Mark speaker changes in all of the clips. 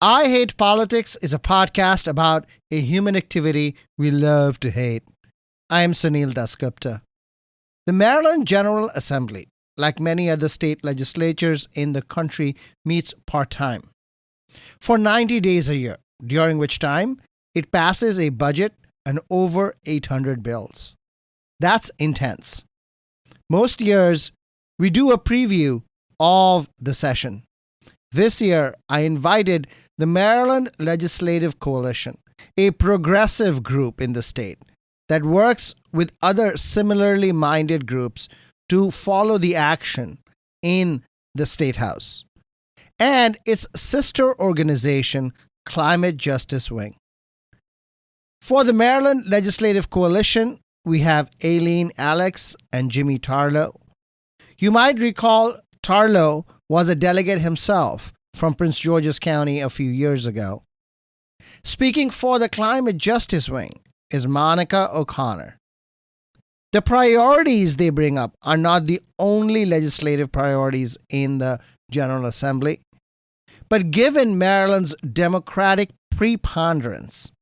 Speaker 1: I Hate Politics is a podcast about a human activity we love to hate. I am Sunil Dasgupta. The Maryland General Assembly, like many other state legislatures in the country, meets part-time for 90 days a year, during which time it passes a budget and over 800 bills. That's intense. Most years, we do a preview of the session. This year, I invited the Maryland Legislative Coalition, a progressive group in the state that works with other similarly minded groups to follow the action in the State House, and its sister organization, Climate Justice Wing. For the Maryland Legislative Coalition, we have Aileen Alex and Jimmy Tarlow. You might recall Tarlow was a delegate himself from Prince George's County a few years ago. Speaking for the Climate Justice Wing is Monica O'Connor. The priorities they bring up are not the only legislative priorities in the General Assembly, but given Maryland's Democratic preponderance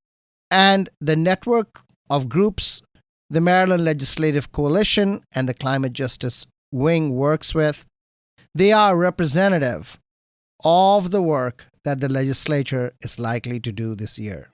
Speaker 1: and the network of groups the Maryland Legislative Coalition and the Climate Justice Wing works with, they are representative of the work that the legislature is likely to do this year.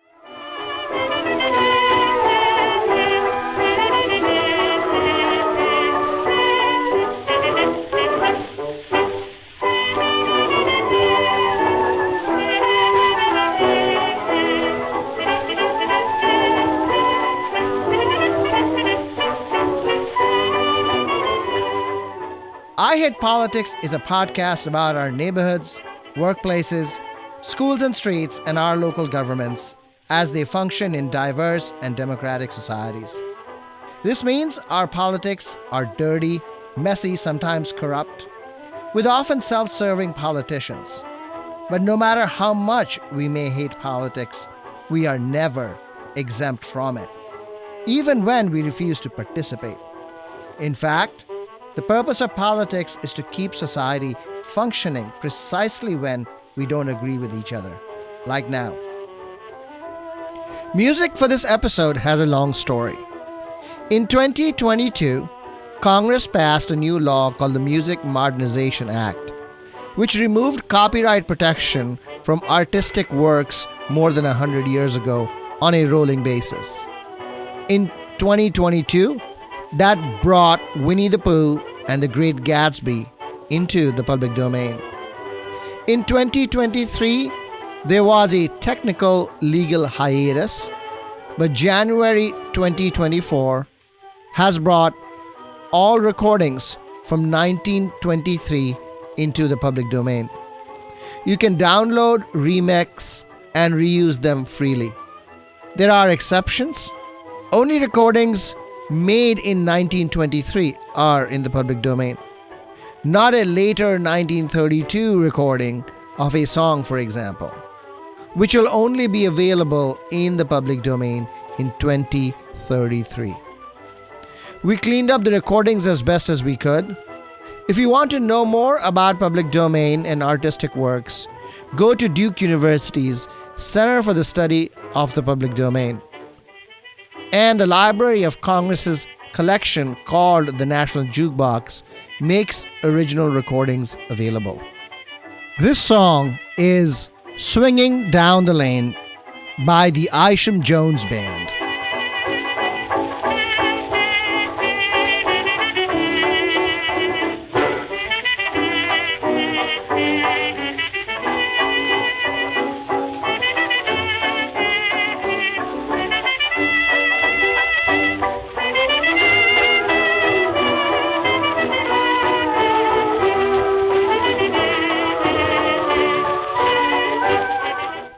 Speaker 1: I Hate Politics is a podcast about our neighborhoods, workplaces, schools and streets, and our local governments as they function in diverse and democratic societies. This means our politics are dirty, messy, sometimes corrupt, with often self-serving politicians. But no matter how much we may hate politics, we are never exempt from it, even when we refuse to participate. In fact, the purpose of politics is to keep society functioning precisely when we don't agree with each other, like now. Music for this episode has a long story. In 2022, Congress passed a new law called the Music Modernization Act, which removed copyright protection from artistic works more than 100 years ago on a rolling basis. In 2022, that brought Winnie the Pooh and the Great Gatsby into the public domain. In 2023, there was a technical legal hiatus, but January 2024 has brought all recordings from 1923 into the public domain. You can download, remix, and reuse them freely. There are exceptions. Only recordings made in 1923 are in the public domain. Not a later 1932 recording of a song, for example, which will only be available in the public domain in 2033. We cleaned up the recordings as best as we could. If you want to know more about public domain and artistic works, go to Duke University's Center for the Study of the Public Domain. And the Library of Congress's collection called the National Jukebox makes original recordings available. This song is Swinging Down the Lane by the Isham Jones Band.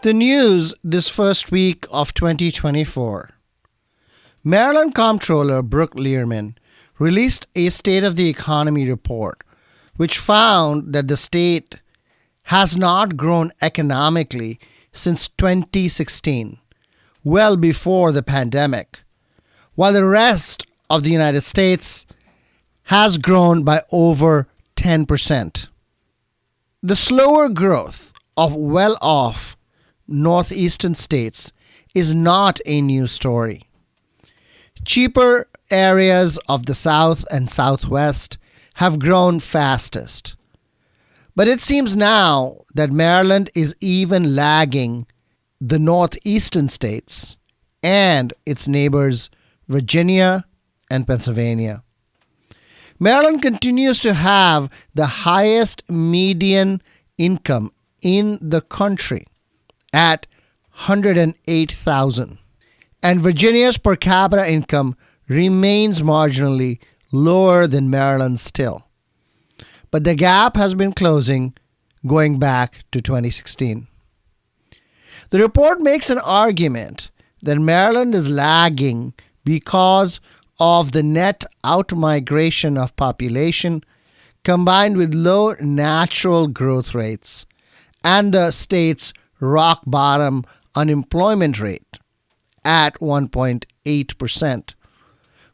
Speaker 1: The news this first week of 2024. Maryland Comptroller Brooke Learman released a State of the Economy report, which found that the state has not grown economically since 2016, well before the pandemic, while the rest of the United States has grown by over 10%. The slower growth of well-off northeastern states is not a new story. Cheaper areas of the South and Southwest have grown fastest. But it seems now that Maryland is even lagging the northeastern states and its neighbors, Virginia and Pennsylvania. Maryland continues to have the highest median income in the country at $108,000, and Virginia's per capita income remains marginally lower than Maryland's still. But the gap has been closing going back to 2016. The report makes an argument that Maryland is lagging because of the net outmigration of population combined with low natural growth rates and the state's rock bottom unemployment rate at 1.8%,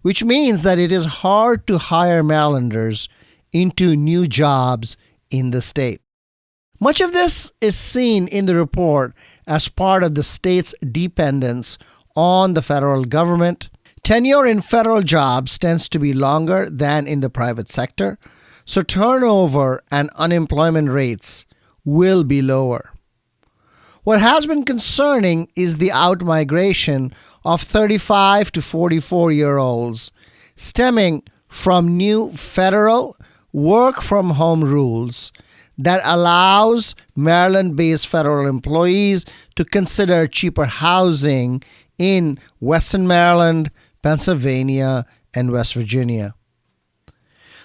Speaker 1: which means that it is hard to hire Marylanders into new jobs in the state. Much of this is seen in the report as part of the state's dependence on the federal government. Tenure in federal jobs tends to be longer than in the private sector, so turnover and unemployment rates will be lower. What has been concerning is the outmigration of 35 to 44-year-olds stemming from new federal work-from-home rules that allows Maryland-based federal employees to consider cheaper housing in Western Maryland, Pennsylvania, and West Virginia.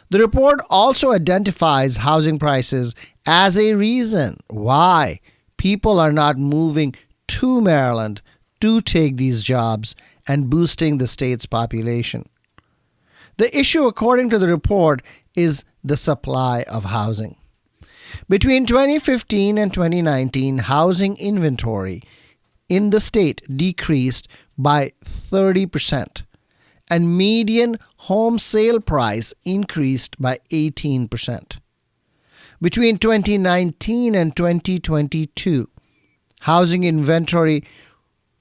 Speaker 1: The report also identifies housing prices as a reason why people are not moving to Maryland to take these jobs and boosting the state's population. The issue, according to the report, is the supply of housing. Between 2015 and 2019, housing inventory in the state decreased by 30%, and median home sale price increased by 18%. Between 2019 and 2022, housing inventory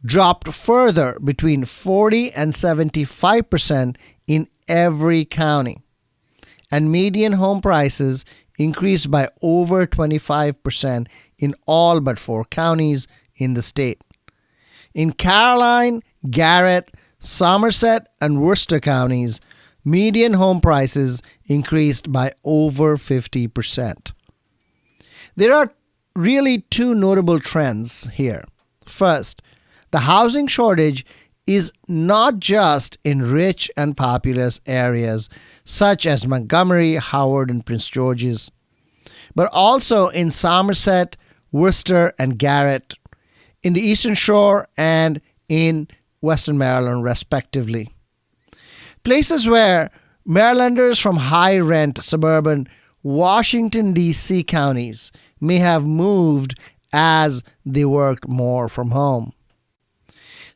Speaker 1: dropped further between 40 and 75% in every county, and median home prices increased by over 25% in all but 4 counties in the state. In Caroline, Garrett, Somerset, and Worcester counties, median home prices increased by over 50%. There are really 2 notable trends here. First, the housing shortage is not just in rich and populous areas such as Montgomery, Howard, and Prince George's, but also in Somerset, Worcester, and Garrett, in the Eastern Shore, and in Western Maryland, respectively. Places where Marylanders from high-rent suburban Washington, D.C. counties may have moved as they worked more from home.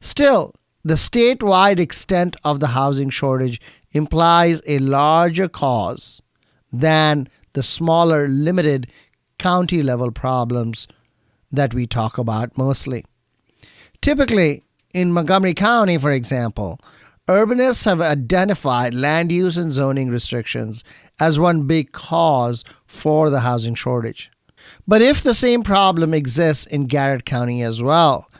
Speaker 1: Still, the statewide extent of the housing shortage implies a larger cause than the smaller, limited county-level problems that we talk about mostly. Typically, in Montgomery County, for example, urbanists have identified land use and zoning restrictions as one big cause for the housing shortage. But if the same problem exists in Garrett County as well,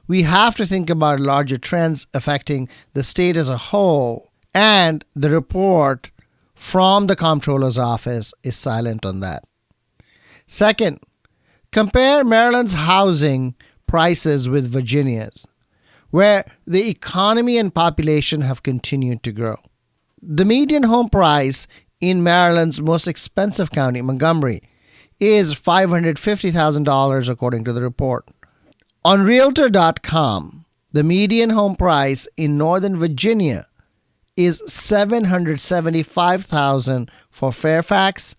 Speaker 1: we have to think about larger trends affecting the state as a whole, and the report from the Comptroller's Office is silent on that. Second, compare Maryland's housing prices with Virginia's, where the economy and population have continued to grow. The median home price in Maryland's most expensive county, Montgomery, is $550,000 according to the report. On Realtor.com, the median home price in Northern Virginia is $775,000 for Fairfax,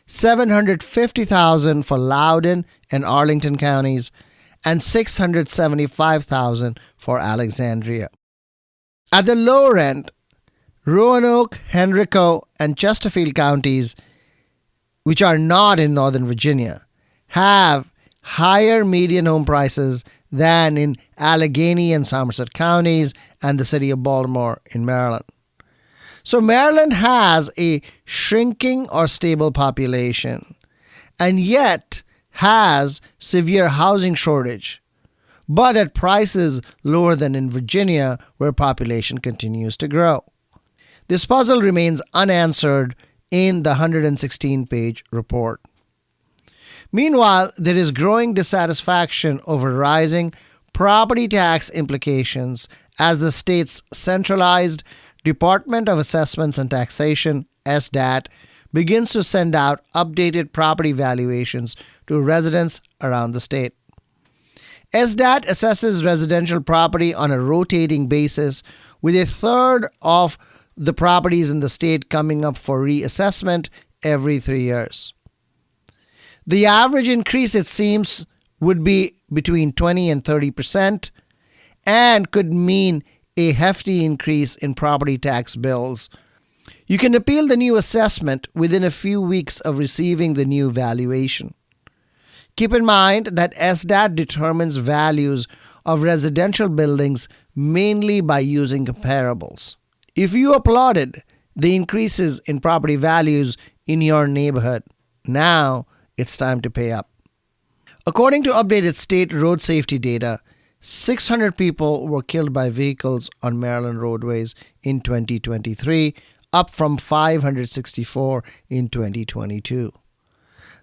Speaker 1: $750,000 for Loudoun and Arlington counties, and $675,000 for Alexandria. At the lower end, Roanoke, Henrico, and Chesterfield counties, which are not in Northern Virginia, have higher median home prices than in Allegheny and Somerset counties and the city of Baltimore in Maryland. So Maryland has a shrinking or stable population and yet has severe housing shortage, but at prices lower than in Virginia, where population continues to grow. This puzzle remains unanswered in the 116-page report. Meanwhile, there is growing dissatisfaction over rising property tax implications as the state's centralized Department of Assessments and Taxation, SDAT, begins to send out updated property valuations to residents around the state. SDAT assesses residential property on a rotating basis, with a third of the properties in the state coming up for reassessment every 3 years. The average increase, it seems, would be between 20 and 30% and could mean a hefty increase in property tax bills. You can appeal the new assessment within a few weeks of receiving the new valuation. Keep in mind that SDAT determines values of residential buildings mainly by using comparables. If you applauded the increases in property values in your neighborhood, now it's time to pay up. According to updated state road safety data, 600 people were killed by vehicles on Maryland roadways in 2023, up from 564 in 2022.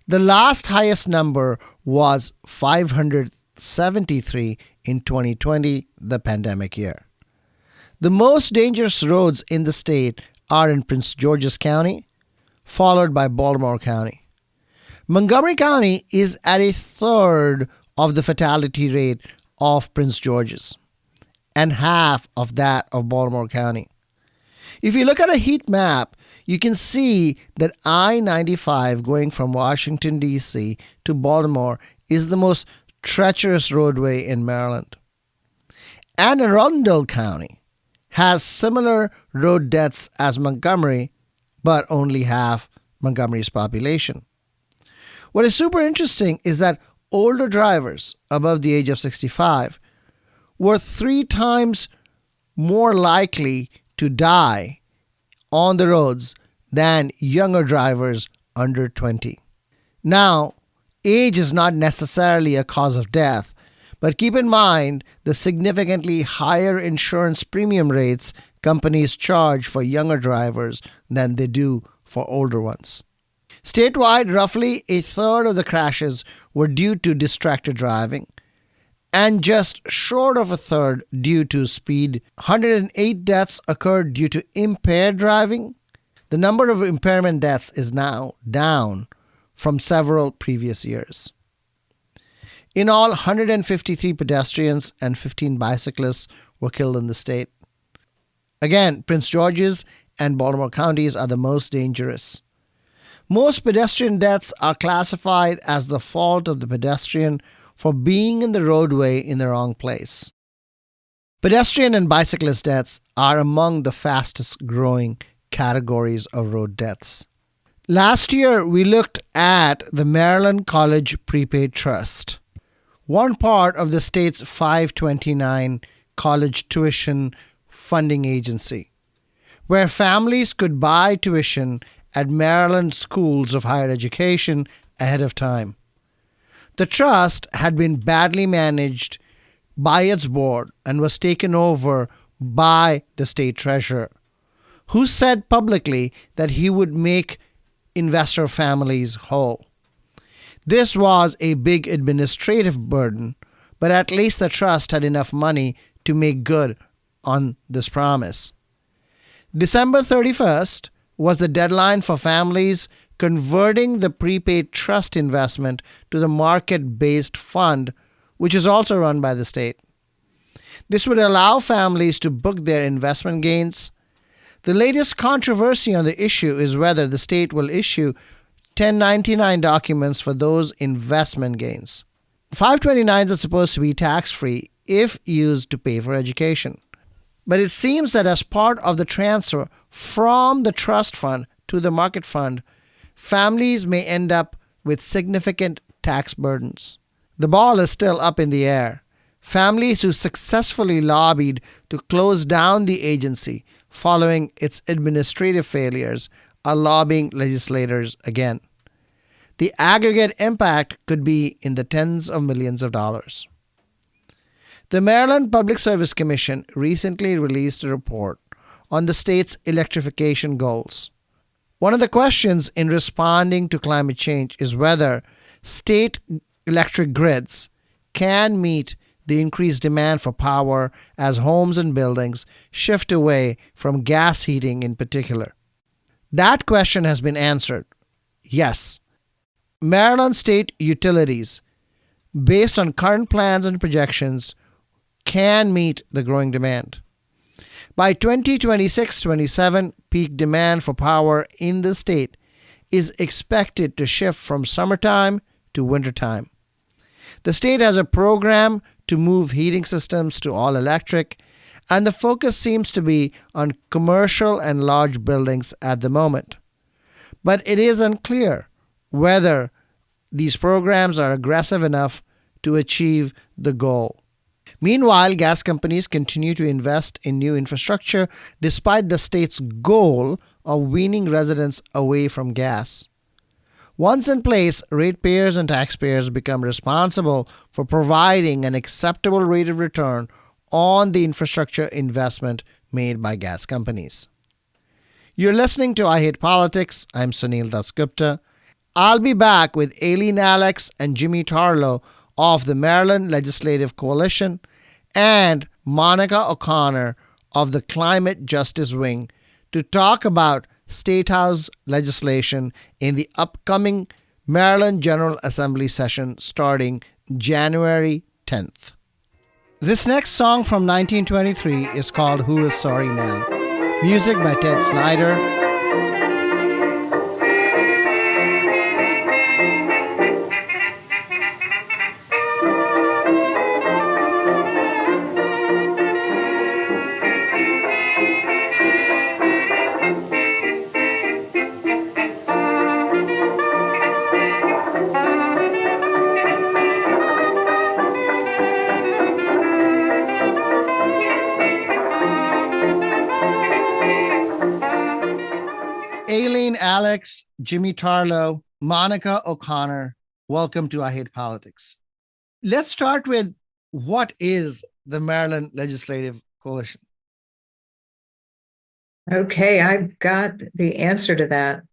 Speaker 1: The last highest number was 573 in 2020, the pandemic year. The most dangerous roads in the state are in Prince George's County, followed by Baltimore County. Montgomery County is at a third of the fatality rate of Prince George's and half of that of Baltimore County. If you look at a heat map, you can see that I-95 going from Washington, D.C. to Baltimore is the most treacherous roadway in Maryland. Anne Arundel County has similar road deaths as Montgomery, but only half Montgomery's population. What is super interesting is that older drivers above the age of 65 were 3 times more likely to die on the roads than younger drivers under 20. Now, age is not necessarily a cause of death, but keep in mind the significantly higher insurance premium rates companies charge for younger drivers than they do for older ones. Statewide, roughly a third of the crashes were due to distracted driving, and just short of a third due to speed. 108 deaths occurred due to impaired driving. The number of impairment deaths is now down from several previous years. In all, 153 pedestrians and 15 bicyclists were killed in the state. Again, Prince George's and Baltimore counties are the most dangerous. Most pedestrian deaths are classified as the fault of the pedestrian for being in the roadway in the wrong place. Pedestrian and bicyclist deaths are among the fastest growing categories of road deaths. Last year, we looked at the Maryland College Prepaid Trust, one part of the state's 529 college tuition funding agency, where families could buy tuition at Maryland schools of higher education ahead of time. The trust had been badly managed by its board and was taken over by the state treasurer, who said publicly that he would make investor families whole. This was a big administrative burden, but at least the trust had enough money to make good on this promise. December 31st was the deadline for families converting the prepaid trust investment to the market-based fund, which is also run by the state. This would allow families to book their investment gains. The latest controversy on the issue is whether the state will issue 1099 documents for those investment gains. 529s are supposed to be tax-free if used to pay for education. But it seems that as part of the transfer from the trust fund to the market fund, families may end up with significant tax burdens. The ball is still up in the air. Families who successfully lobbied to close down the agency following its administrative failures are lobbying legislators again. The aggregate impact could be in the tens of millions of dollars. The Maryland Public Service Commission recently released a report on the state's electrification goals. One of the questions in responding to climate change is whether state electric grids can meet the increased demand for power as homes and buildings shift away from gas heating in particular. That question has been answered. Yes, Maryland state utilities, based on current plans and projections, can meet the growing demand. By 2026-27, peak demand for power in the state is expected to shift from summertime to wintertime. The state has a program to move heating systems to all electric, and the focus seems to be on commercial and large buildings at the moment. But it is unclear whether these programs are aggressive enough to achieve the goal. Meanwhile, gas companies continue to invest in new infrastructure despite the state's goal of weaning residents away from gas. Once in place, ratepayers and taxpayers become responsible for providing an acceptable rate of return on the infrastructure investment made by gas companies. You're listening to I Hate Politics. I'm Sunil Dasgupta. I'll be back with Aileen Alex and Jimmy Tarlow of the Maryland Legislative Coalition and Monica O'Connor of the Climate Justice Wing to talk about State House legislation in the upcoming Maryland General Assembly session starting January 10th. This next song from 1923 is called Who Is Sorry Now? Music by Ted Snyder. Aileen Alex, Jimmy Tarlow, Monica O'Connor, welcome to I Hate Politics. Let's start with what is the Maryland Legislative Coalition?
Speaker 2: Okay, I've got the answer to that.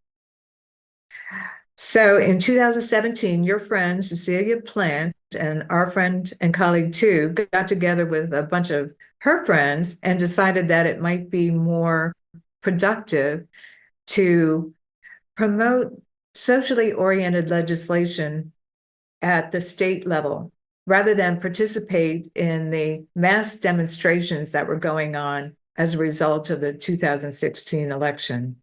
Speaker 2: So in 2017, your friend Cecilia Plant and our friend and colleague too got together with a bunch of her friends and decided that it might be more productive to promote socially oriented legislation at the state level rather than participate in the mass demonstrations that were going on as a result of the 2016 election.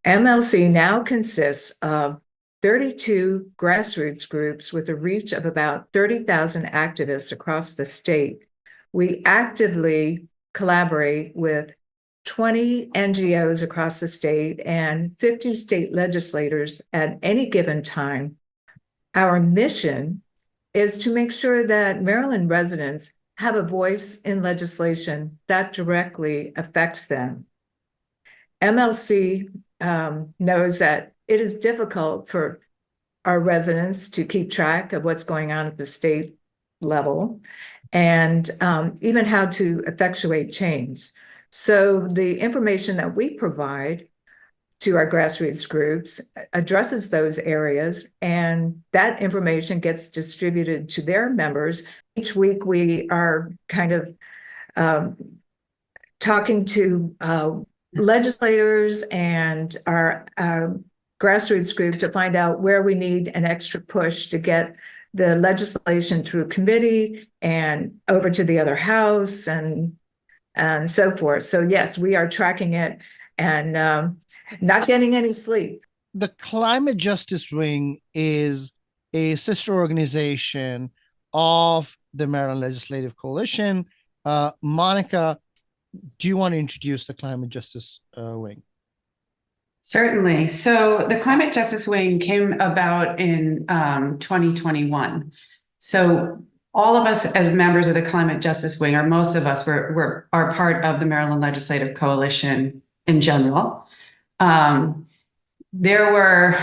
Speaker 2: MLC now consists of 32 grassroots groups with a reach of about 30,000 activists across the state. We actively collaborate with 20 NGOs across the state and 50 state legislators at any given time. Our mission is to make sure that Maryland residents have a voice in legislation that directly affects them. MLC knows that it is difficult for our residents to keep track of what's going on at the state level and even how to effectuate change. So the information that we provide to our grassroots groups addresses those areas, and that information gets distributed to their members. Each week we are kind of talking to legislators and our grassroots group to find out where we need an extra push to get the legislation through committee and over to the other house and so forth. So yes, we are tracking it and not getting any sleep.
Speaker 1: The Climate Justice Wing is a sister organization of the Maryland Legislative Coalition. Monica, do you want to introduce the Climate Justice Wing?
Speaker 3: Certainly. So the Climate Justice Wing came about in 2021. So all of us as members of the Climate Justice Wing, or most of us, are part of the Maryland Legislative Coalition in general. There were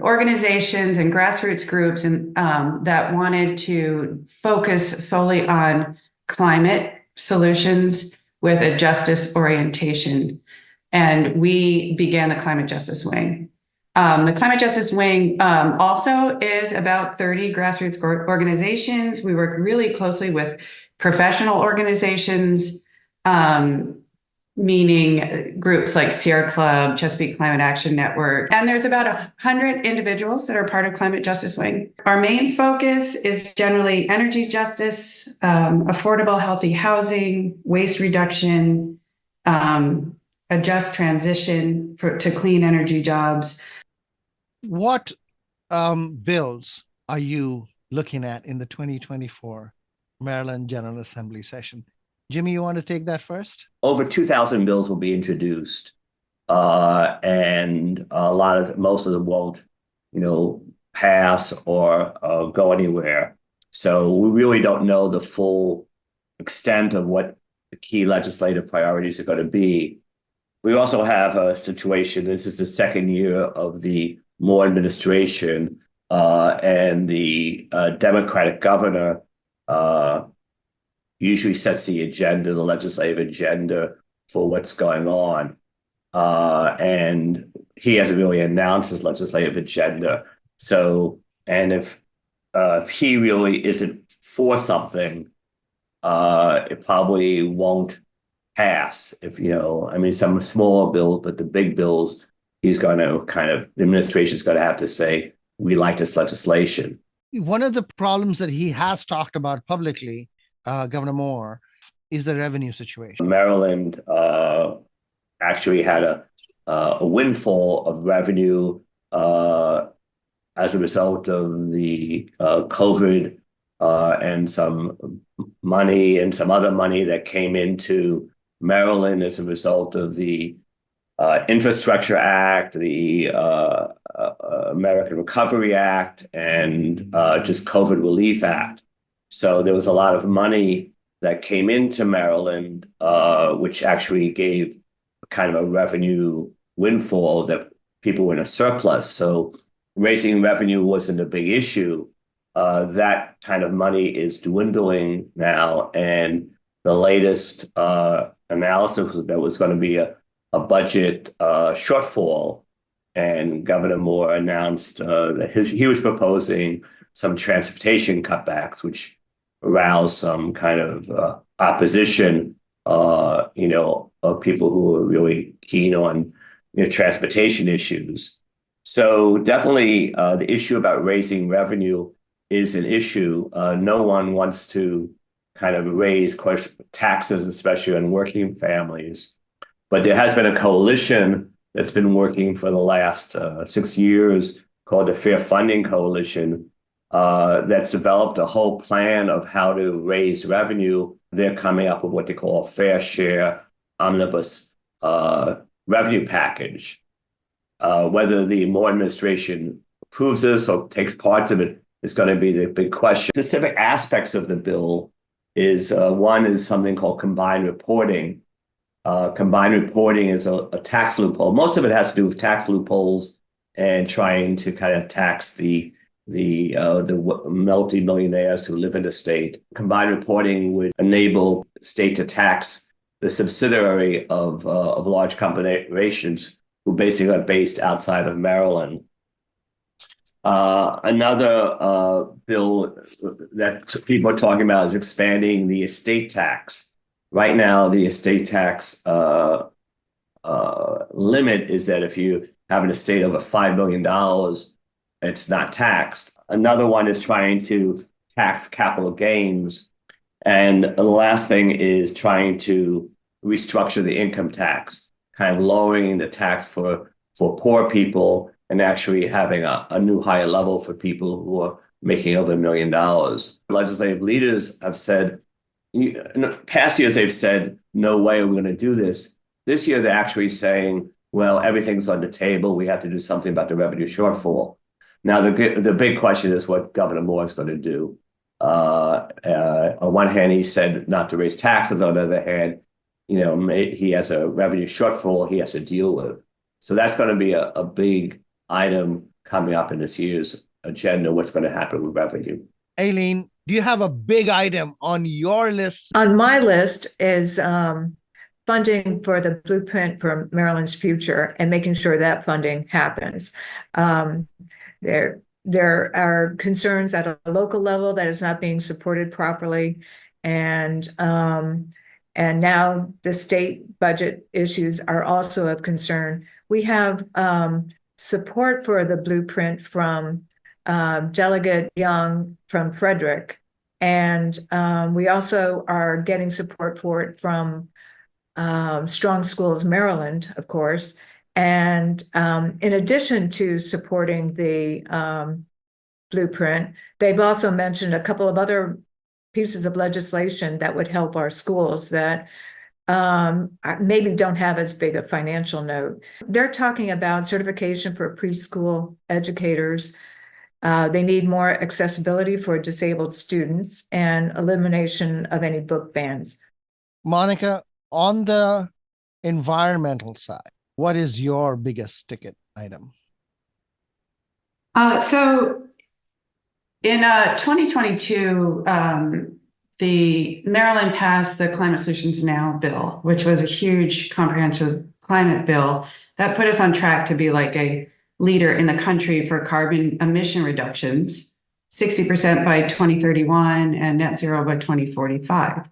Speaker 3: organizations and grassroots groups that wanted to focus solely on climate solutions with a justice orientation. And we began the Climate Justice Wing. The Climate Justice Wing also is about 30 grassroots organizations. We work really closely with professional organizations, meaning groups like Sierra Club, Chesapeake Climate Action Network, and there's about 100 individuals that are part of Climate Justice Wing. Our main focus is generally energy justice, affordable, healthy housing, waste reduction, a just transition to clean energy jobs.
Speaker 1: What bills are you looking at in the 2024 Maryland General Assembly session? Jimmy, you want to take that first?
Speaker 4: Over 2,000 bills will be introduced, and most of them won't, pass or go anywhere. So we really don't know the full extent of what the key legislative priorities are going to be. We also have a situation. This is the second year of the Moore administration, and the Democratic governor usually sets the agenda, the legislative agenda for what's going on. And he hasn't really announced his legislative agenda. So, and if he really isn't for something, it probably won't pass. Some smaller bills, but the big bills, he's going to the administration's going to have to say, we like this legislation.
Speaker 1: One of the problems that he has talked about publicly, Governor Moore, is the revenue situation.
Speaker 4: Maryland actually had a windfall of revenue as a result of the COVID and some money and some other money that came into Maryland as a result of the Infrastructure Act, the American Recovery Act, and just COVID Relief Act. So there was a lot of money that came into Maryland, which actually gave kind of a revenue windfall that people were in a surplus. So raising revenue wasn't a big issue. That kind of money is dwindling now. And the latest analysis was there was going to be a budget shortfall. And Governor Moore announced that he was proposing some transportation cutbacks, which aroused some kind of opposition, of people who are really keen on transportation issues. So definitely the issue about raising revenue is an issue. No one wants to kind of raise taxes, especially on working families. But there has been a coalition that's been working for the last 6 years called the Fair Funding Coalition, that's developed a whole plan of how to raise revenue. They're coming up with what they call a fair share omnibus revenue package. Whether the Moore administration approves this or takes parts of it is going to be the big question. Specific aspects of the bill is one is something called combined reporting. Combined reporting is a tax loophole. Most of it has to do with tax loopholes and trying to kind of tax the multi-millionaires who live in the state. Combined reporting would enable the state to tax the subsidiary of large corporations who basically are based outside of Maryland. Another bill that people are talking about is expanding the estate tax. Right now, the estate tax limit is that if you have an estate over $5 million, it's not taxed. Another one is trying to tax capital gains. And the last thing is trying to restructure the income tax, kind of lowering the tax for poor people and actually having a new higher level for people who are making over $1 million. Legislative leaders have said, in past years, they've said, no way are we going to do this. This year, they're actually saying, well, everything's on the table. We have to do something about the revenue shortfall. Now, the big question is what Governor Moore is going to do. On one hand, he said not to raise taxes. On the other hand, he has a revenue shortfall he has to deal with. So that's going to be a big item coming up in this year's agenda, what's going to happen with revenue.
Speaker 1: Aileen, do you have a big item on your list?
Speaker 2: On my list is funding for the blueprint for Maryland's future and making sure that funding happens. There are concerns at a local level that is not being supported properly, and now the state budget issues are also of concern. We have support for the blueprint from Delegate Young from Frederick, and we also are getting support for it from Strong Schools Maryland, of course. And in addition to supporting the blueprint, they've also mentioned a couple of other pieces of legislation that would help our schools that maybe don't have as big a financial note. They're talking about certification for preschool educators. They need more accessibility for disabled students and elimination of any book bans.
Speaker 1: Monica, on the environmental side, what is your biggest ticket item?
Speaker 3: So in 2022, the Maryland passed the Climate Solutions Now bill, which was a huge comprehensive climate bill that put us on track to be like a leader in the country for carbon emission reductions, 60% by 2031 and net zero by 2045.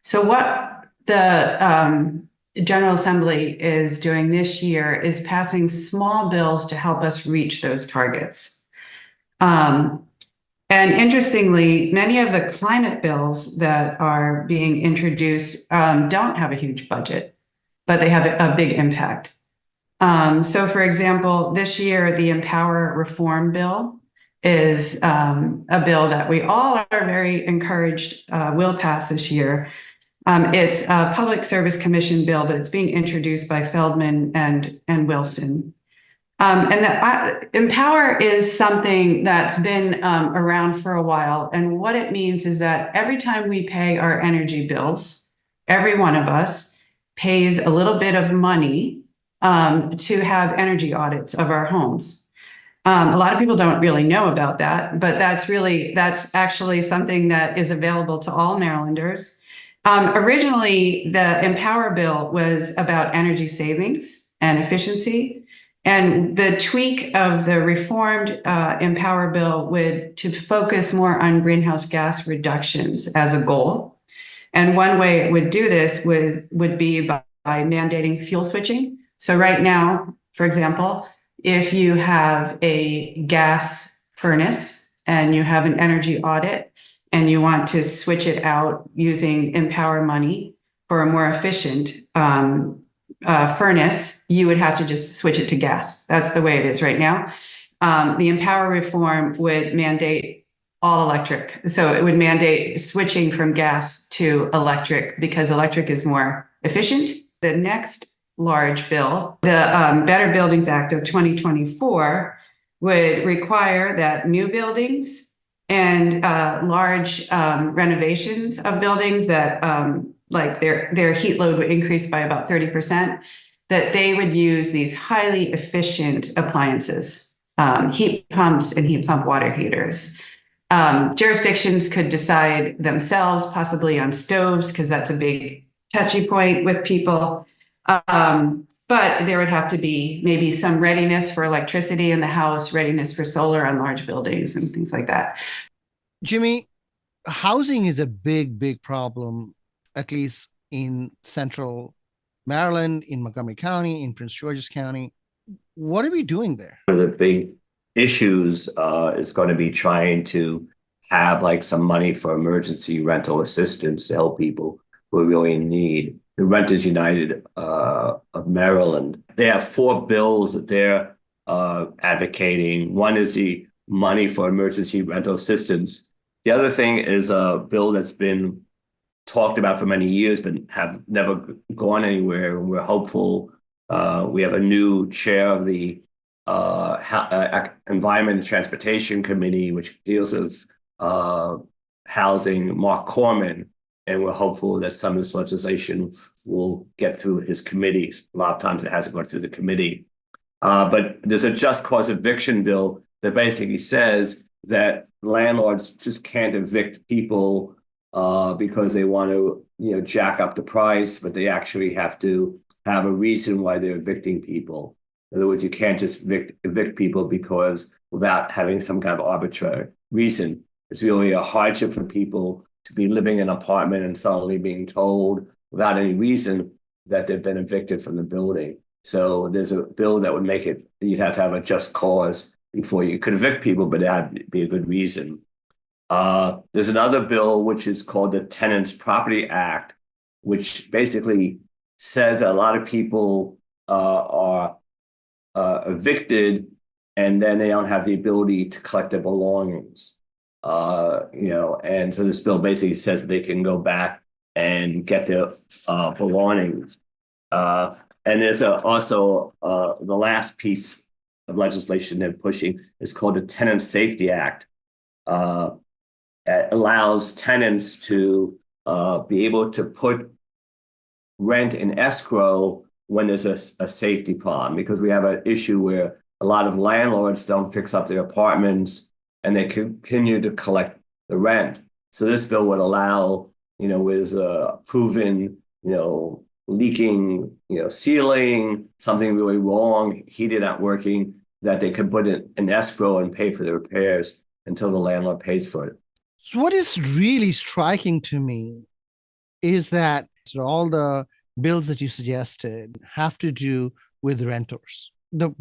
Speaker 3: So what the General Assembly is doing this year is passing small bills to help us reach those targets. And interestingly, many of the climate bills that are being introduced don't have a huge budget, but they have a big impact. So for example, this year, the Empower Reform Bill is a bill that we all are very encouraged will pass this year. It's a Public Service Commission bill, but it's being introduced by Feldman and Wilson. And Empower is something that's been around for a while. And what it means is that every time we pay our energy bills, every one of us pays a little bit of money to have energy audits of our homes. A lot of people don't really know about that, but that's actually something that is available to all Marylanders. Originally, the Empower bill was about energy savings and efficiency. And the tweak of the reformed Empower bill would to focus more on greenhouse gas reductions as a goal. And one way it would do this would be by mandating fuel switching. So right now, for example, if you have a gas furnace and you have an energy audit and you want to switch it out using Empower money for a more efficient furnace, you would have to just switch it to gas. That's the way it is right now. The Empower reform would mandate all electric. So it would mandate switching from gas to electric because electric is more efficient. The next large bill, the Better Buildings Act of 2024, would require that new buildings and large renovations of buildings that like their heat load would increase by about 30%, that they would use these highly efficient appliances, heat pumps and heat pump water heaters. Jurisdictions could decide themselves, possibly on stoves, because that's a big touchy point with people. But there would have to be maybe some readiness for electricity in the house, readiness for solar on large buildings and things like that.
Speaker 1: Jimmy, housing is a big problem, at least in central Maryland, in Montgomery County, in Prince George's County. What are we doing there?
Speaker 4: One of the big issues is going to be trying to have like some money for emergency rental assistance to help people who really in need. The Renters United of Maryland, they have 4 bills that they're advocating. One is the money for emergency rental assistance. The other thing is a bill that's been talked about for many years, but have never gone anywhere. And we're hopeful. We have a new chair of the Environment and Transportation Committee, which deals with housing, Mark Corman, and we're hopeful that some of this legislation will get through his committees. A lot of times it hasn't gone through the committee. But there's a just cause eviction bill that basically says that landlords just can't evict people because they want to, jack up the price, but they actually have to have a reason why they're evicting people. In other words, you can't just evict people because without having some kind of arbitrary reason. It's really a hardship for people to be living in an apartment and suddenly being told without any reason that they've been evicted from the building. So there's a bill that would make it, you'd have to have a just cause before you could evict people, but it had to be a good reason. There's another bill which is called the Tenants Property Act, which basically says that a lot of people are evicted and then they don't have the ability to collect their belongings. And so this bill basically says that they can go back and get their belongings. And there's also the last piece of legislation they're pushing is called the Tenant Safety Act. It allows tenants to be able to put rent in escrow when there's a safety problem, because we have an issue where a lot of landlords don't fix up their apartments and they continue to collect the rent. So this bill would allow, with proven, leaking, ceiling, something really wrong, heated not working, that they could put it in escrow and pay for the repairs until the landlord pays for it.
Speaker 1: So what is really striking to me is that all the bills that you suggested have to do with renters. The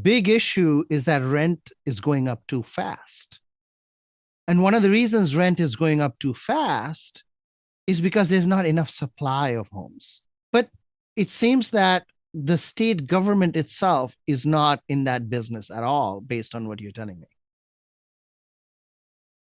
Speaker 1: big issue is that rent is going up too fast. And one of the reasons rent is going up too fast is because there's not enough supply of homes. But it seems that the state government itself is not in that business at all, based on what you're telling me.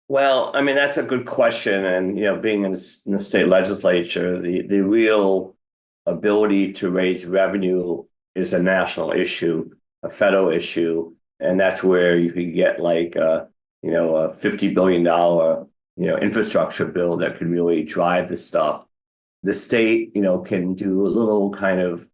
Speaker 4: Well, I mean, that's a good question. And, being in the state legislature, the real ability to raise revenue is a national issue, a federal issue. And that's where you could get like, a $50 billion, infrastructure bill that could really drive this stuff. The state, can do a little kind of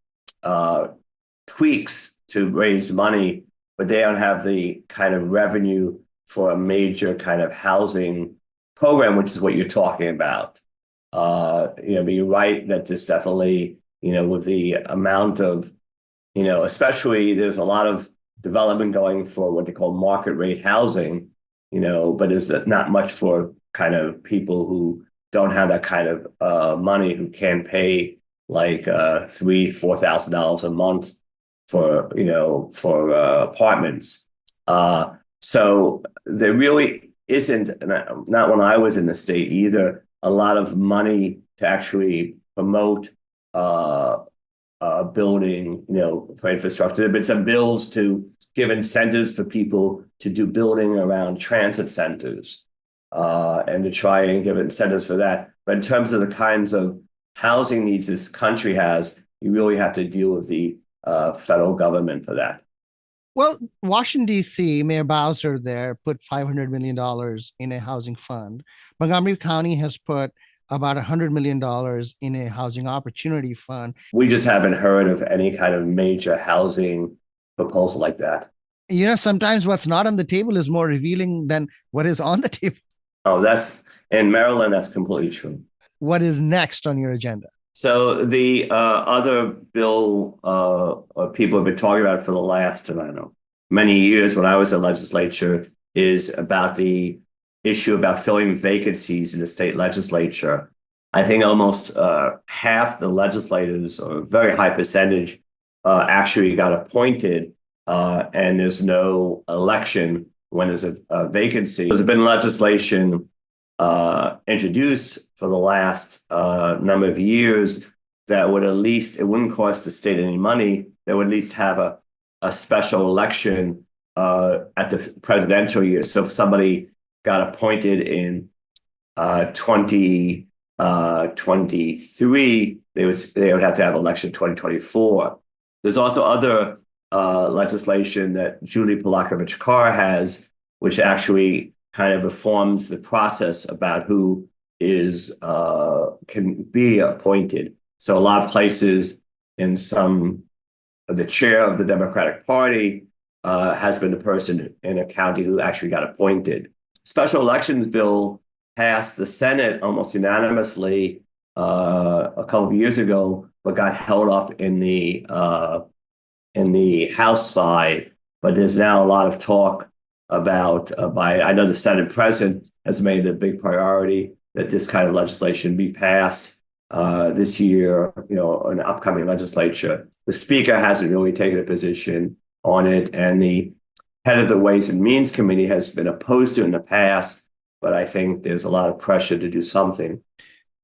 Speaker 4: tweaks to raise money, but they don't have the kind of revenue for a major kind of housing program, which is what you're talking about. But you're right that this definitely, with the amount of, especially there's a lot of development going for what they call market rate housing, but there's not much for kind of people who don't have that kind of money, who can pay like $3,000-$4,000 a month for apartments. So there really isn't, not when I was in the state either, a lot of money to actually promote building, for infrastructure. There have been some bills to give incentives for people to do building around transit centers and to try and give incentives for that. But in terms of the kinds of housing needs this country has, you really have to deal with the federal government for that.
Speaker 1: Well, Washington, D.C., Mayor Bowser there put $500 million in a housing fund. Montgomery County has put about $100 million in a housing opportunity fund.
Speaker 4: We just haven't heard of any kind of major housing proposal like that.
Speaker 1: Sometimes what's not on the table is more revealing than what is on the table.
Speaker 4: Oh, that's in Maryland, that's completely true.
Speaker 1: What is next on your agenda?
Speaker 4: So the other bill people have been talking about for the last, I don't know, many years when I was in the legislature is about the issue about filling vacancies in the state legislature. I think almost half the legislators, or a very high percentage, actually got appointed, and there's no election when there's a vacancy. There's been legislation introduced for the last number of years that would at least, it wouldn't cost the state any money, that would at least have a special election at the presidential year. So if somebody got appointed in 2023, they would have to have election 2024. There's also other legislation that Julie Polakovich Carr has, which actually kind of reforms the process about who is can be appointed. So a lot of places in some, the chair of the Democratic Party has been the person in a county who actually got appointed. Special elections bill passed the Senate almost unanimously a couple of years ago, but got held up in the House side. But there's now a lot of talk about I know the Senate president has made it a big priority that this kind of legislation be passed this year, in the upcoming legislature. The speaker hasn't really taken a position on it, and the head of the Ways and Means Committee has been opposed to it in the past, but I think there's a lot of pressure to do something.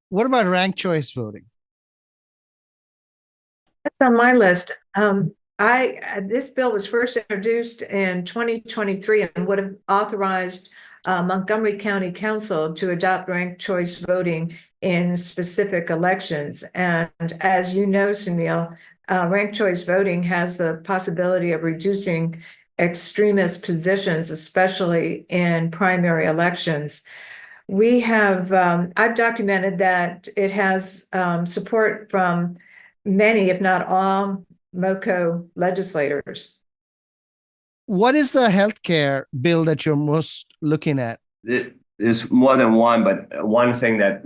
Speaker 1: What about ranked choice voting?
Speaker 2: That's on my list. This bill was first introduced in 2023 and would have authorized Montgomery County Council to adopt ranked choice voting in specific elections. And as you know, Sunil, ranked choice voting has the possibility of reducing extremist positions, especially in primary elections. We have, I've documented that it has support from many, if not all, MoCo legislators.
Speaker 1: What is the healthcare bill that you're most looking at?
Speaker 4: There's more than one, but one thing that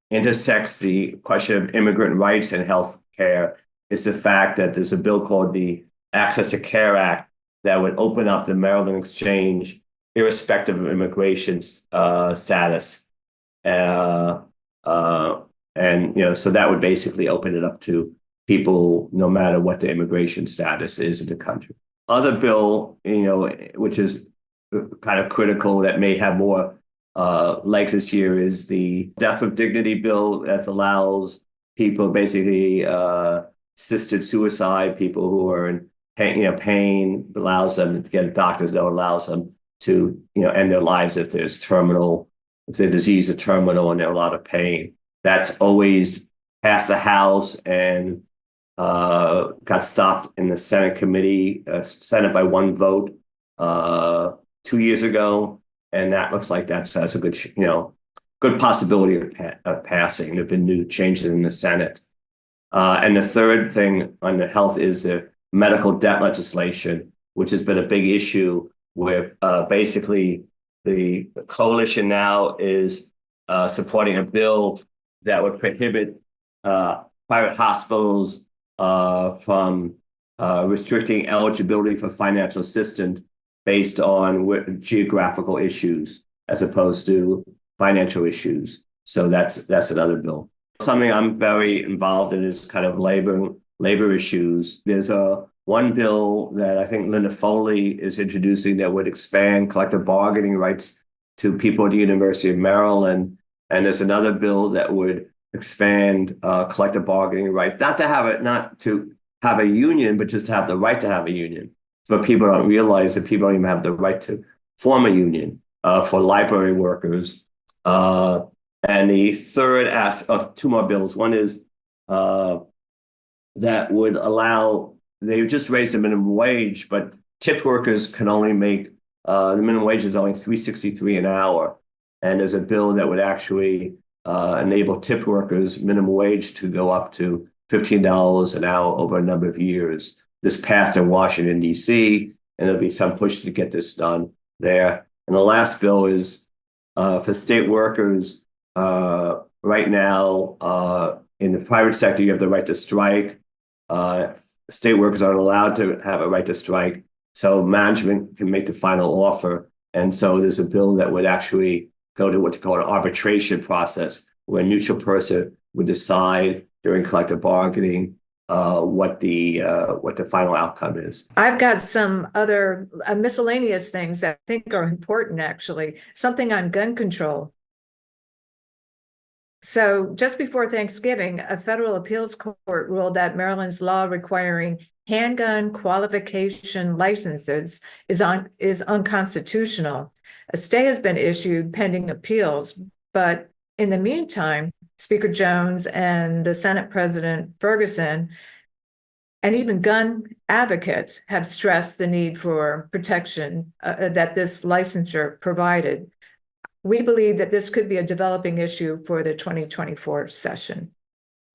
Speaker 4: intersects the question of immigrant rights and health care is the fact that there's a bill called the Access to Care Act that would open up the Maryland exchange irrespective of immigration status. So that would basically open it up to people no matter what the immigration status is in the country. Other bill, which is kind of critical that may have more legs this year is the Death with Dignity bill that allows people basically assisted suicide, people who are in pain, allows them to get a doctor's note, allows them to end their lives if their disease is terminal and they're in a lot of pain. That's always passed the House and got stopped in the Senate committee, Senate by one vote 2 years ago, and that looks like that has a good possibility of passing. There have been new changes in the Senate. And the third thing on the health is the medical debt legislation, which has been a big issue where basically the coalition now is supporting a bill that would prohibit private hospitals from restricting eligibility for financial assistance based on geographical issues as opposed to financial issues. So that's another bill. Something I'm very involved in is kind of labor issues. There's one bill that I think Linda Foley is introducing that would expand collective bargaining rights to people at the University of Maryland. And there's another bill that would expand collective bargaining rights, not to have a union, but just to have the right to have a union. So people don't realize that people don't even have the right to form a union for library workers. And the third of two more bills. One is that would allow, they just raised the minimum wage, but tipped workers can only make, the minimum wage is only $3.63 an hour. And there's a bill that would actually enable tipped workers minimum wage to go up to $15 an hour over a number of years. This passed in Washington, D.C., and there'll be some push to get this done there. And the last bill is for state workers. Right now, in the private sector, you have the right to strike. State workers aren't allowed to have a right to strike, so management can make the final offer. And so there's a bill that would actually go to what's called an arbitration process, where a neutral person would decide during collective bargaining what the final outcome is.
Speaker 2: I've got some other miscellaneous things that I think are important, actually. Something on gun control. So just before Thanksgiving, a federal appeals court ruled that Maryland's law requiring handgun qualification licenses is unconstitutional. A stay has been issued pending appeals, but in the meantime, Speaker Jones and the Senate President Ferguson and even gun advocates have stressed the need for protection that this licensure provided. We believe that this could be a developing issue for the 2024 session.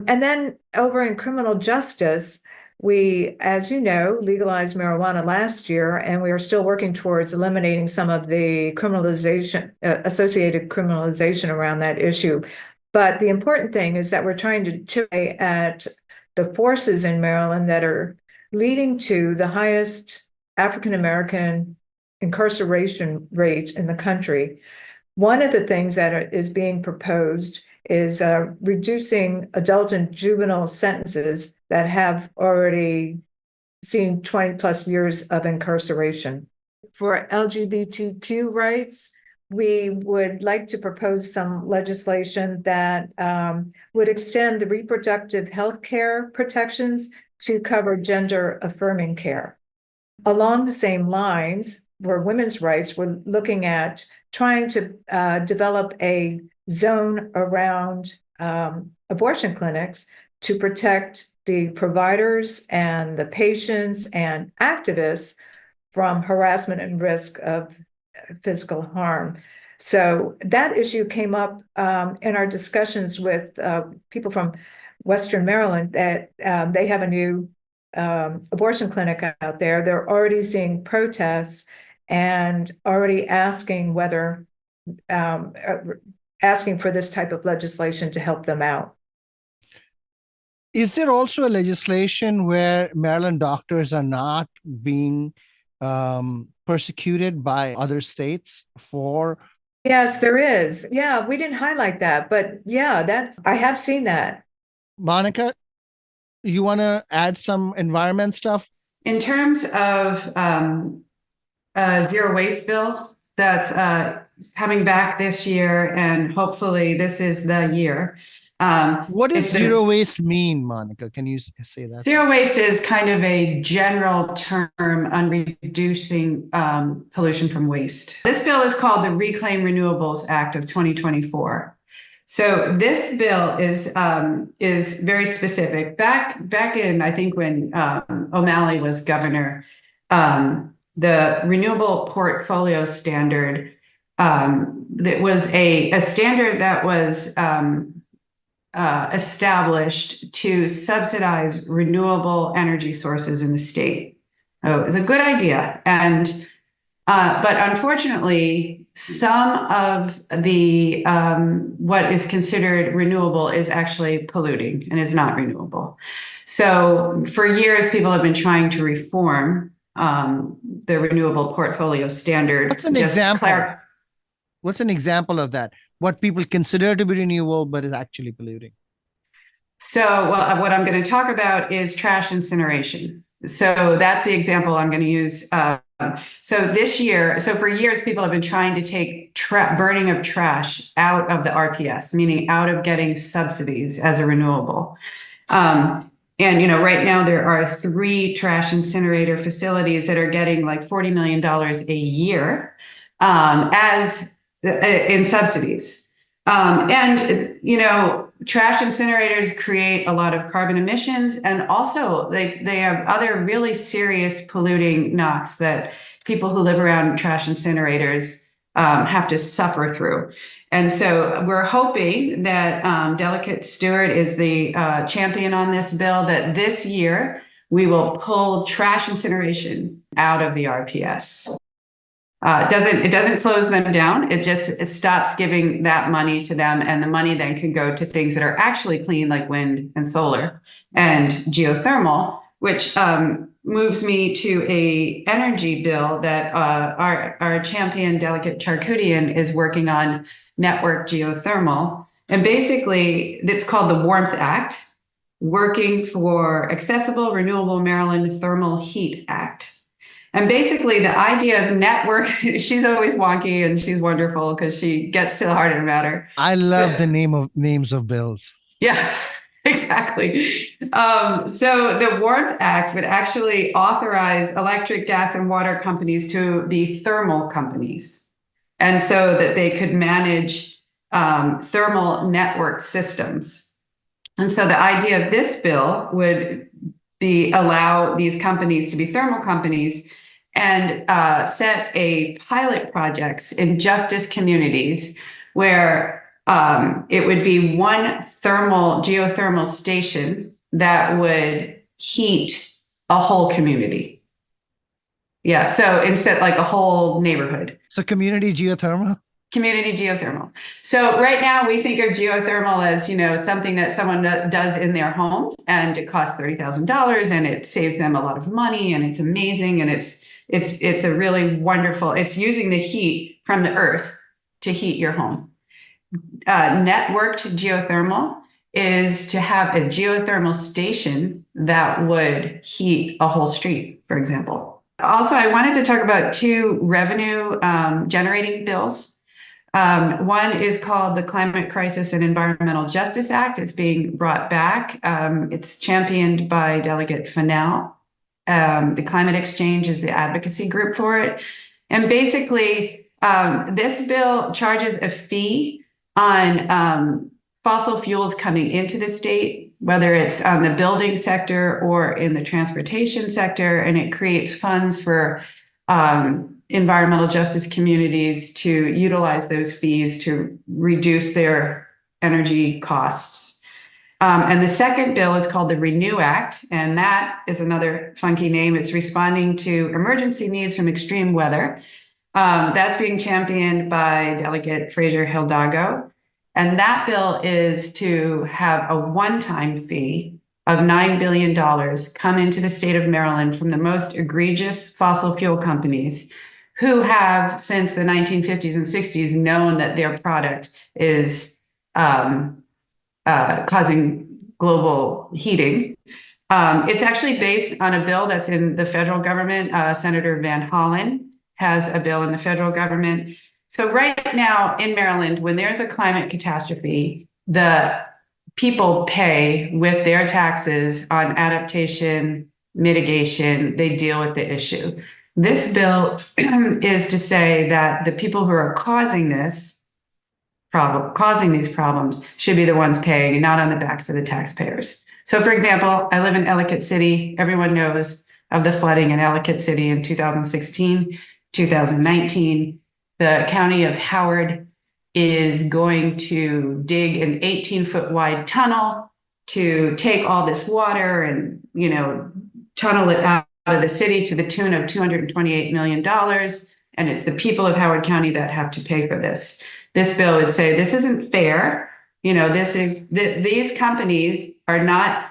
Speaker 2: And then over in criminal justice, we, as you know, legalized marijuana last year, and we are still working towards eliminating some of the criminalization, associated criminalization around that issue. But the important thing is that we're trying to chip away at the forces in Maryland that are leading to the highest African American incarceration rate in the country. One of the things that is being proposed is reducing adult and juvenile sentences that have already seen 20 plus years of incarceration. For LGBTQ rights, we would like to propose some legislation that would extend the reproductive health care protections to cover gender affirming care. Along the same lines, for women's rights, we're looking at trying to develop a zone around abortion clinics to protect the providers and the patients and activists from harassment and risk of physical harm. So that issue came up in our discussions with people from Western Maryland, that they have a new abortion clinic out there. They're already seeing protests and already asking whether asking for this type of legislation to help them out.
Speaker 1: Is there also a legislation where Maryland doctors are not being persecuted by other states for?
Speaker 2: Yes, there is. Yeah, we didn't highlight that, but yeah, I have seen that.
Speaker 1: Monica, you want to add some environment stuff?
Speaker 3: In terms of zero waste bill that's coming back this year, and hopefully this is the year.
Speaker 1: What does zero waste mean, Monica? Can you say that?
Speaker 3: Zero waste is kind of a general term on reducing pollution from waste. This bill is called the Reclaim Renewables Act of 2024. So this bill is very specific. Back in, I think, when O'Malley was governor, the Renewable Portfolio Standard, that was a standard that was established to subsidize renewable energy sources in the state. Oh, it was a good idea, and but unfortunately, some of the what is considered renewable is actually polluting and is not renewable. So for years, people have been trying to reform the Renewable Portfolio Standard.
Speaker 1: What's an example? What's an example of that? What people consider to be renewable, but is actually polluting?
Speaker 3: So, well, what I'm going to talk about is trash incineration. So that's the example I'm going to use. So for years, people have been trying to take burning of trash out of the RPS, meaning out of getting subsidies as a renewable. And, right now there are 3 trash incinerator facilities that are getting like $40 million a year in subsidies. Trash incinerators create a lot of carbon emissions, and also they have other really serious polluting NOx that people who live around trash incinerators have to suffer through. And so we're hoping that Delegate Stewart is the champion on this bill, that this year we will pull trash incineration out of the RPS. It doesn't close them down. It stops giving that money to them, and the money then can go to things that are actually clean, like wind and solar and geothermal, which moves me to a energy bill that our champion Delegate Charkoudian is working on, network geothermal. And basically, it's called the Warmth Act, Working for Accessible Renewable Maryland Thermal Heat Act. And basically the idea of network, she's always wonky and she's wonderful because she gets to the heart of the matter.
Speaker 1: I love the names of bills.
Speaker 3: Yeah, exactly. So the Warmth Act would actually authorize electric, gas, and water companies to be thermal companies. And so that they could manage thermal network systems. And so the idea of this bill would allow these companies to be thermal companies and set a pilot projects in justice communities where it would be one geothermal station that would heat a whole community. Yeah, so instead, like a whole neighborhood.
Speaker 1: So community geothermal?
Speaker 3: Community geothermal. So right now we think of geothermal as, something that someone does in their home, and it costs $30,000 and it saves them a lot of money, and it's amazing, and it's a really wonderful, it's using the heat from the earth to heat your home. Networked geothermal is to have a geothermal station that would heat a whole street, for example. Also, I wanted to talk about two revenue generating bills. One is called the Climate Crisis and Environmental Justice Act. It's being brought back. It's championed by Delegate Fennell. The Climate Exchange is the advocacy group for it. And basically, this bill charges a fee on fossil fuels coming into the state, whether it's on the building sector or in the transportation sector, and it creates funds for environmental justice communities to utilize those fees to reduce their energy costs. And the second bill is called the Renew Act, and that is another funky name. It's responding to emergency needs from extreme weather. That's being championed by Delegate Fraser Hidalgo. And that bill is to have a one-time fee of $9 billion come into the state of Maryland from the most egregious fossil fuel companies who have, since the 1950s and 60s, known that their product is causing global heating. It's actually based on a bill that's in the federal government. Senator Van Hollen has a bill in the federal government. So right now in Maryland, when there's a climate catastrophe, the people pay with their taxes on adaptation, mitigation. They deal with the issue. This bill is to say that the people who are causing these problems should be the ones paying, not on the backs of the taxpayers. So, for example, I live in Ellicott City. Everyone knows of the flooding in Ellicott City in 2016, 2019. The county of Howard is going to dig an 18-foot wide tunnel to take all this water and, tunnel it out of the city to the tune of $228 million. And it's the people of Howard County that have to pay for this. This bill would say this isn't fair. These companies are not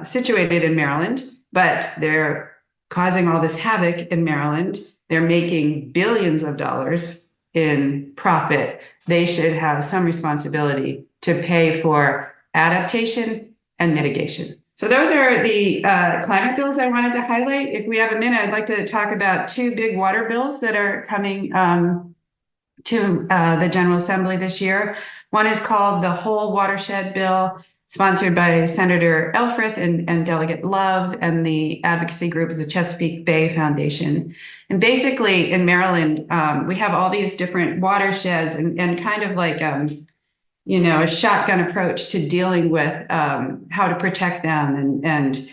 Speaker 3: situated in Maryland, but they're causing all this havoc in Maryland. They're making billions of dollars in profit. They should have some responsibility to pay for adaptation and mitigation. So those are the climate bills I wanted to highlight. If we have a minute, I'd like to talk about two big water bills that are coming to the General Assembly this year. One is called the Whole Watershed Bill, sponsored by Senator Elfreth and Delegate Love, and the advocacy group is the Chesapeake Bay Foundation. And basically in Maryland, we have all these different watersheds and kind of like a shotgun approach to dealing with how to protect them, and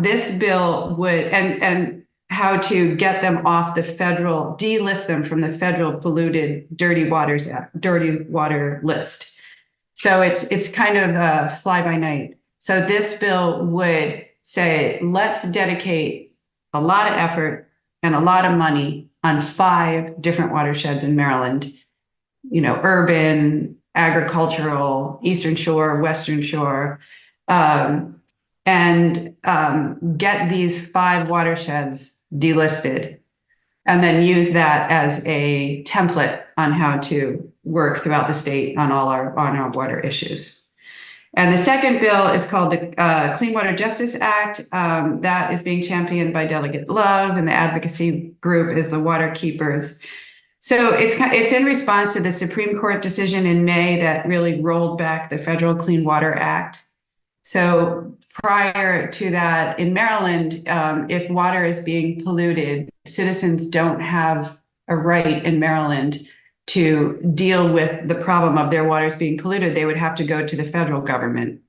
Speaker 3: this bill would and how to get them off the federal, delist them from the federal polluted dirty water list. So it's kind of a fly by night. So this bill would say, let's dedicate a lot of effort and a lot of money on 5 different watersheds in Maryland, urban, agricultural, Eastern Shore, Western Shore, and get these 5 watersheds delisted, and then use that as a template on how to work throughout the state on our water issues. And the second bill is called the Clean Water Justice Act. That is being championed by Delegate Love, and the advocacy group is the Water Keepers. So it's in response to the Supreme Court decision in May that really rolled back the Federal Clean Water Act. So prior to that, in Maryland, if water is being polluted, citizens don't have a right in Maryland to deal with the problem of their waters being polluted. They would have to go to the federal government.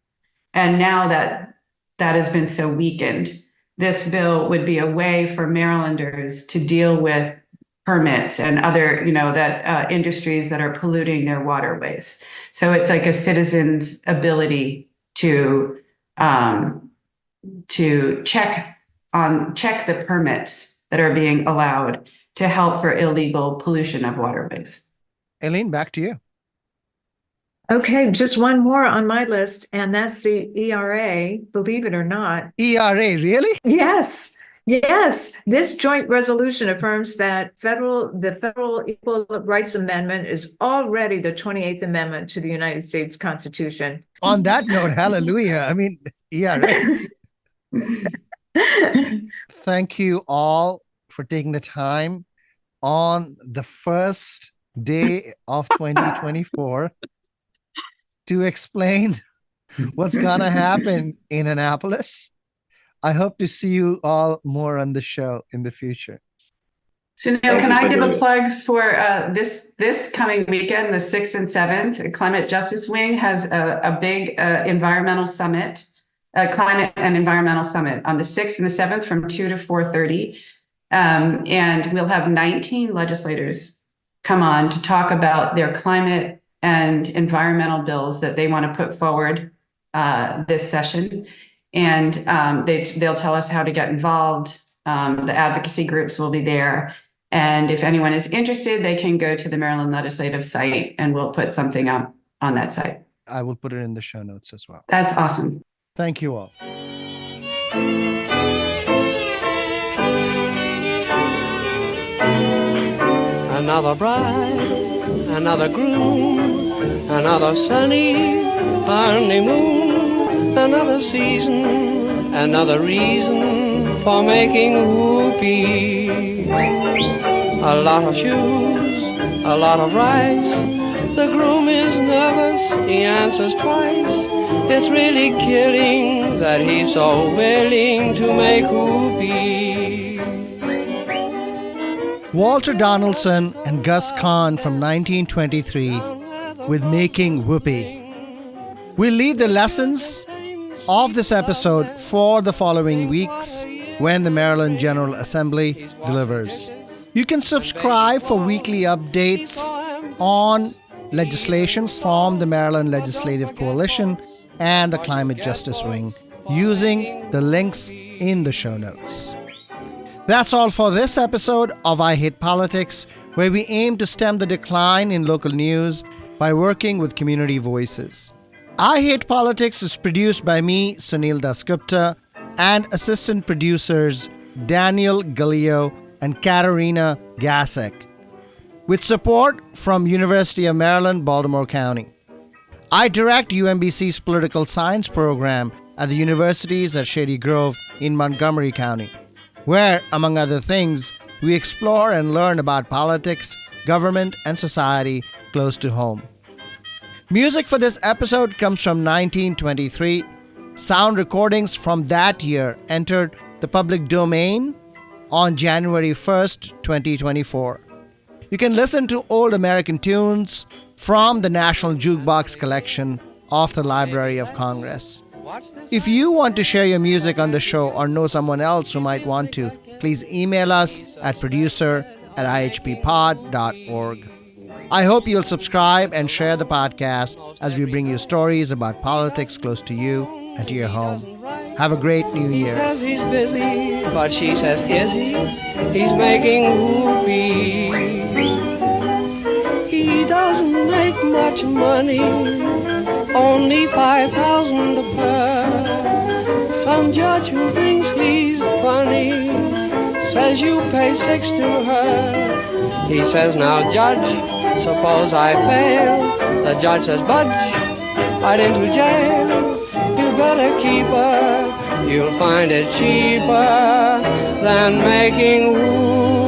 Speaker 3: And now that that has been so weakened. This bill would be a way for Marylanders to deal with permits and other, industries that are polluting their waterways. So it's like a citizen's ability to check the permits that are being allowed to help for illegal pollution of waterways.
Speaker 1: Aileen, back to you.
Speaker 2: Okay, just one more on my list, and that's the ERA, believe it or not.
Speaker 1: ERA, really?
Speaker 2: Yes, yes. This joint resolution affirms that the Federal Equal Rights Amendment is already the 28th Amendment to the United States Constitution.
Speaker 1: On that note, hallelujah. I mean, ERA. Thank you all for taking the time on the first day of 2024 to explain what's going to happen in Annapolis. I hope to see you all more on the show in the future.
Speaker 3: Sunil, can I give a plug for this coming weekend, the 6th and 7th? Climate Justice Wing has a big environmental summit, climate and environmental summit on the 6th and the 7th from 2 to 4:30. And we'll have 19 legislators come on to talk about their climate and environmental bills that they want to put forward this session. And they'll tell us how to get involved. The advocacy groups will be there. And if anyone is interested, they can go to the Maryland Legislative site and we'll put something up on that site.
Speaker 1: I will put it in the show notes as well.
Speaker 3: That's awesome.
Speaker 1: Thank you all.
Speaker 5: Another bride, another groom, another sunny honeymoon, another season, another reason for making whoopee. A lot of shoes, a lot of rice, the groom is nervous, he answers twice. It's really killing that he's so willing to make whoopee.
Speaker 1: Walter Donaldson and Gus Kahn from 1923 with Making Whoopee. We'll leave the lessons of this episode for the following weeks when the Maryland General Assembly delivers. You can subscribe for weekly updates on legislation from the Maryland Legislative Coalition and the Climate Justice Wing using the links in the show notes. That's all for this episode of I Hate Politics, where we aim to stem the decline in local news by working with community voices. I Hate Politics is produced by me, Sunil Dasgupta, and assistant producers Daniel Gallio and Katarina Gasek, with support from University of Maryland, Baltimore County. I direct UMBC's political science program at the universities at Shady Grove in Montgomery County, where, among other things, we explore and learn about politics, government, and society close to home. Music for this episode comes from 1923. Sound recordings from that year entered the public domain on January 1st, 2024. You can listen to old American tunes from the National Jukebox Collection of the Library of Congress. If you want to share your music on the show or know someone else who might want to, please email us at producer@ihppod.org. I hope you'll subscribe and share the podcast as we bring you stories about politics close to you and to your home. Have a great new year.
Speaker 5: He says he's busy, but she says, is he? He's making whoopee. He doesn't make much money, only 5,000 a per. Some judge who thinks he's funny says you pay 6 to her. He says, now judge, suppose I fail. The judge says, budge, right into jail. You better keep her, you'll find it cheaper than making whoopee.